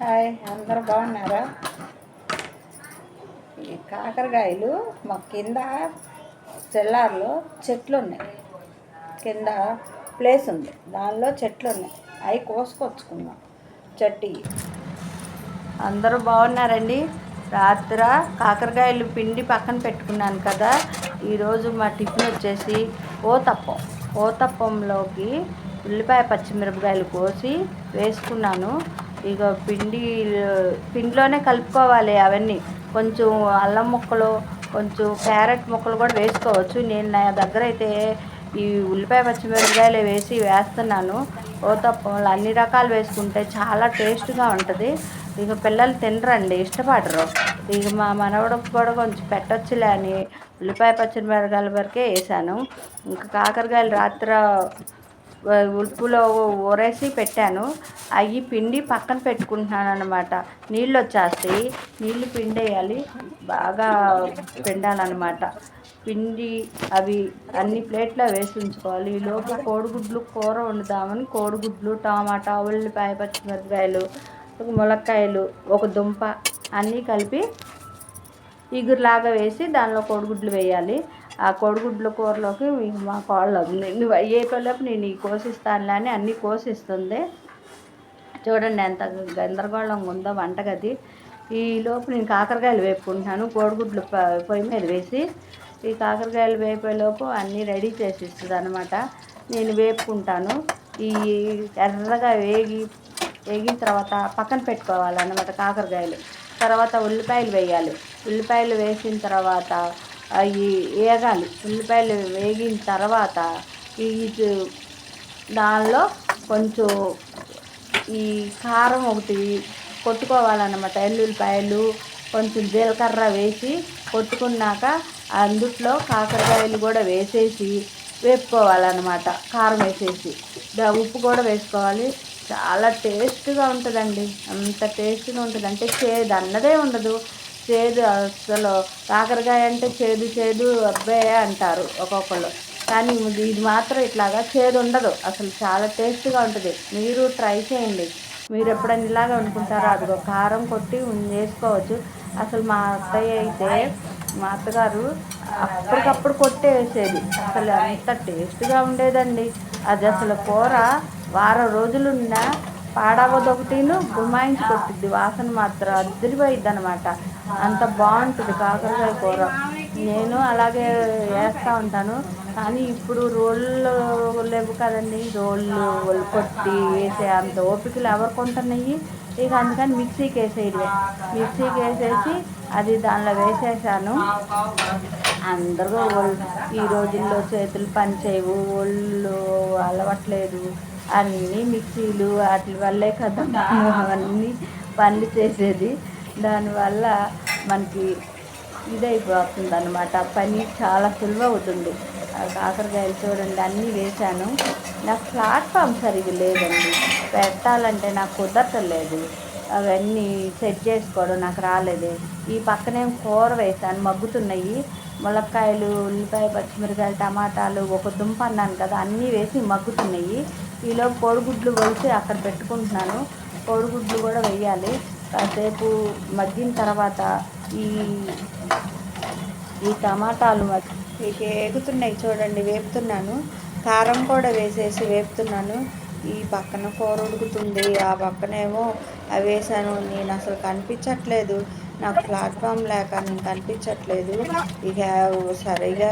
Hi, అందరూ బాగున్నారా? ఈ కాకరకాయలు మా కింద సెల్లార్లో చెట్లు ఉన్నాయి. కింద ప్లేస్ ఉంది, దానిలో చెట్లు ఉన్నాయి. అవి కోసుకొచ్చుకున్నాం. చెట్టు అందరూ బాగున్నారండి. రాత్ర కాకరకాయలు పిండి పక్కన పెట్టుకున్నాను కదా. ఈరోజు మా టిఫిన్ వచ్చేసి ఓతప్పంలోకి ఉల్లిపాయ పచ్చిమిరపకాయలు కోసి వేసుకున్నాను. ఇక పిండిలోనే కలుపుకోవాలి. అవన్నీ కొంచెం అల్లం ముక్కలు, కొంచెం క్యారెట్ ముక్కలు కూడా వేసుకోవచ్చు. నేను నా దగ్గర అయితే ఈ ఉల్లిపాయ పచ్చిమిరపకాయలు వేస్తున్నాను. ఓతప్పంలో అన్ని రకాలు వేసుకుంటే చాలా టేస్ట్గా ఉంటుంది. ఇక పిల్లలు తినరండి, ఇష్టపడరు. ఇక మా మనవడికి కూడా కొంచెం పెట్టొచ్చులే అని ఉల్లిపాయ పచ్చిమిరపకాయల వరకే వేసాను. ఇంకా కాకరకాయలు రాత్ర ఉప్పులో ఊరేసి పెట్టాను. అవి పిండి పక్కన పెట్టుకుంటున్నాను అన్నమాట. నీళ్ళు వచ్చేస్తాయి, నీళ్ళు పిండేయాలి, బాగా పిండాలన్నమాట. పిండి అవి అన్ని ప్లేట్లో వేసి ఉంచుకోవాలి. ఈలోపు కోడిగుడ్లు కూర వండుదామని కోడిగుడ్లు, టమాటా, ఉల్లిపాయ పచ్చిమిరపకాయలు, ములక్కాయలు, ఒక దుంప అన్నీ కలిపి ఇగురులాగా వేసి దానిలో కోడిగుడ్లు వేయాలి. ఆ కోడిగుడ్ల కూరలోకి మా కోళ్ళ నువ్వు అయ్యేలోపు నేను కోసిస్తానులే అని అన్నీ కోసిస్తుంది. చూడండి ఎంత గందరగోళంగా ఉందో వంటగది. ఈలోపు నేను కాకరకాయలు వేపుకుంటున్నాను. కోడిగుడ్లు పొయ్యి మీద వేసి ఈ కాకరకాయలు వేపేలోపు అన్నీ రెడీ చేసి ఇస్తుంది అనమాట. నేను వేపుకుంటాను. ఈ ఎర్రగా వేగిన తర్వాత పక్కన పెట్టుకోవాలన్నమాట కాకరకాయలు. తర్వాత ఉల్లిపాయలు వేయాలి. ఉల్లిపాయలు వేసిన తర్వాత అవి వేగాలి. ఉల్లిపాయలు వేగిన తర్వాత ఈ దానిలో కొంచెం ఈ కారం ఒకటి కొట్టుకోవాలన్నమాట. ఎల్లుల్లిపాయలు, కొంచెం జీలకర్ర వేసి కొట్టుకున్నాక అందుట్లో కాకరకాయలు కూడా వేసేసి వేపుకోవాలన్నమాట. కారం వేసేసి ఉప్పు కూడా వేసుకోవాలి. చాలా టేస్ట్గా ఉంటుందండి. అంత టేస్ట్గా ఉంటుంది అంటే చేదు అన్నదే ఉండదు. చేదు అసలు కాకరకాయ అంటే చేదు చేదు అబ్బే అంటారు ఒక్కొక్కళ్ళు, కానీ ఇది మాత్రం ఇట్లాగా చేదు ఉండదు. అసలు చాలా టేస్ట్గా ఉంటుంది. మీరు ట్రై చేయండి. మీరు ఎప్పుడైనా ఇలాగ వండుకుంటారో అదిగో కారం కొట్టి వేసుకోవచ్చు. అసలు మా అత్తయ్య అయితే మా అత్తగారు అప్పటికప్పుడు కొట్టే వేసేది. అసలు అంత టేస్ట్గా ఉండేదండి. అది అసలు కూర వారం రోజులున్నా పాడవదొకటిను గుమాయించి కొట్టిద్ది. వాసన మాత్రం అదిరిపోయిద్ది అనమాట. అంత బాగుంటుంది కాకరకాయ కూర. నేను అలాగే వేస్తూ ఉంటాను. కానీ ఇప్పుడు రోళ్ళు లేవు కదండి, రోళ్ళు కొట్టి వేసే అంత ఓపికలు ఎవరికి ఉంటున్నాయి. ఇక అందుకని మిక్సీకి వేసేసి అది దానిలో వేసేసాను. అందరూ ఈ రోజుల్లో చేతులు పని చేయవు, ఒళ్ళు అలవట్లేదు, అన్నీ మిక్సీలు వాటి వల్లే కదా అవన్నీ పనులు చేసేది. దానివల్ల మనకి ఇదైపోతుంది అన్నమాట. పని చాలా సులువు అవుతుంది. కాకరకాయలు చూడండి అన్నీ వేశాను. నాకు ప్లాట్ఫామ్ సరిగ్గా లేదండి, పెట్టాలంటే నాకు కుదరట్లేదు. అవన్నీ సెట్ చేసుకోవడం నాకు రాలేదు. ఈ పక్కనేం కూర వేసాను, మగ్గుతున్నాయి. ములక్కాయలు, ఉల్లిపాయ పచ్చిమిరకాయలు, టమాటాలు, ఒక దుంప అన్నాను కదా, అన్నీ వేసి మగ్గుతున్నాయి. ఈలో కోడిగుడ్లు వలిసి అక్కడ పెట్టుకుంటున్నాను. కోడిగుడ్లు కూడా వేయాలి. కాసేపు మగ్గిన తర్వాత ఈ టమాటాలు ఎగుతున్నాయి చూడండి, వేపుతున్నాను. కారం కూడా వేసేసి వేపుతున్నాను. ఈ పక్కన కూర ఉడుకుతుంది, ఆ పక్కనేమో అవి వేసాను. నేను అసలు కనిపించట్లేదు, నాకు ప్లాట్ఫామ్ లేక నేను కనిపించట్లేదు. ఇక సరిగా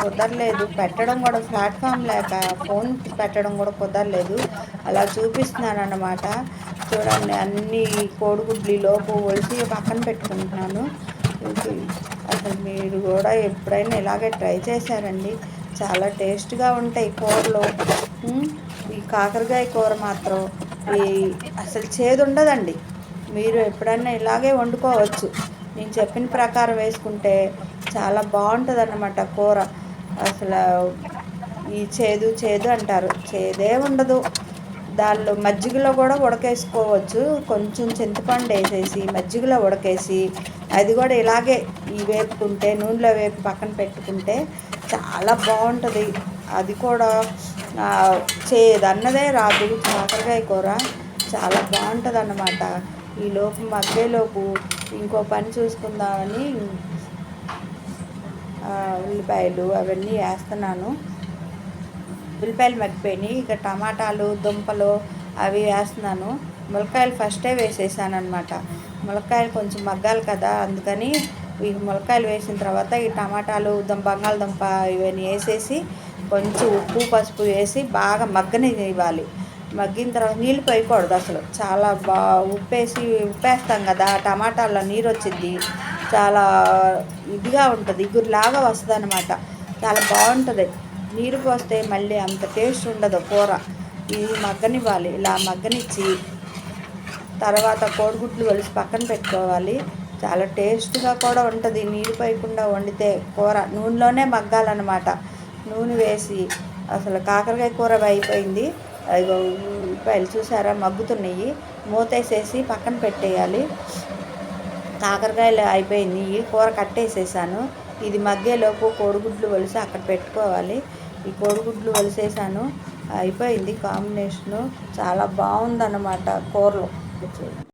కుదరలేదు పెట్టడం కూడా, ప్లాట్ఫామ్ లేక ఫోన్ పెట్టడం కూడా కుదరలేదు. అలా చూపిస్తున్నాను అన్నమాట. చూడండి అన్నీ కోడిగుడ్లు లోపు ఒలిసి పక్కన పెట్టుకుంటున్నాను. అసలు మీరు కూడా ఎప్పుడైనా ఇలాగే ట్రై చేశారండి, చాలా టేస్ట్గా ఉంటాయి కూరలు. ఈ కాకరకాయ కూర మాత్రం అసలు చేదు ఉండదండి. మీరు ఎప్పుడైనా ఇలాగే వండుకోవచ్చు. నేను చెప్పిన ప్రకారం వేసుకుంటే చాలా బాగుంటుంది అన్నమాట కూర. అసలు ఈ చేదు చేదు అంటారు, చేదే ఉండదు. దానిలో మజ్జిగలో కూడా ఉడకేసుకోవచ్చు. కొంచెం చింతపండు వేసేసి మజ్జిగలో ఉడకేసి అది కూడా ఇలాగే వేపుకుంటే, నూనెలో వేపి పక్కన పెట్టుకుంటే చాలా బాగుంటుంది. అది కూడా చేదు అన్నదే రాదు. కాకరకాయ కూర చాలా బాగుంటుందన్నమాట. ఈలోపు మగ్గేలోపు ఇంకో పని చూసుకుందామని ఉల్లిపాయలు అవన్నీ వేస్తున్నాను. ఉల్లిపాయలు మగ్గిపోయినాయి. ఇక టమాటాలు, దుంపలు అవి వేస్తున్నాను. ములక్కాయలు ఫస్టే వేసేసాను అనమాట. ములక్కాయలు కొంచెం మగ్గాలి కదా, అందుకని ఈ ములక్కాయలు వేసిన తర్వాత ఈ టమాటాలు, బంగాళదుంప ఇవన్నీ వేసేసి కొంచెం ఉప్పు, పసుపు వేసి బాగా మగ్గనివ్వాలి. మగ్గిన తర్వాత నీళ్ళు పోయకూడదు అసలు. చాలా ఉప్పేస్తాం కదా, టమాటాల్లో నీరు వచ్చింది, చాలా ఇదిగా ఉంటుంది, ఇగురులాగా వస్తుంది అనమాట. చాలా బాగుంటుంది. నీరు పోస్తే మళ్ళీ అంత టేస్ట్ ఉండదు కూర. ఇది మగ్గనివ్వాలి. ఇలా మగ్గనిచ్చి తర్వాత కోడిగుడ్లు ఒలిసి పక్కన పెట్టుకోవాలి. చాలా టేస్ట్గా కూడా ఉంటుంది నీరు పోయకుండా వండితే. కూర నూనెలోనే మగ్గాలన్నమాట. నూనె వేసి అసలు కాకరకాయ కూర అయిపోయింది. అదిగో ఉల్లిపాయలు చూసారా మగ్గుతున్నాయి. మూతేసేసి పక్కన పెట్టేయాలి. కాకరకాయలు అయిపోయినాయి, కూర కట్టేసేసాను. ఇది మగ్గేలోపు కోడిగుడ్లు ఒలిసి అక్కడ పెట్టుకోవాలి. ఈ కోడిగుడ్లు ఒలిసేసాను. అయిపోయింది కాంబినేషను. చాలా బాగుందన్నమాట కూరలో.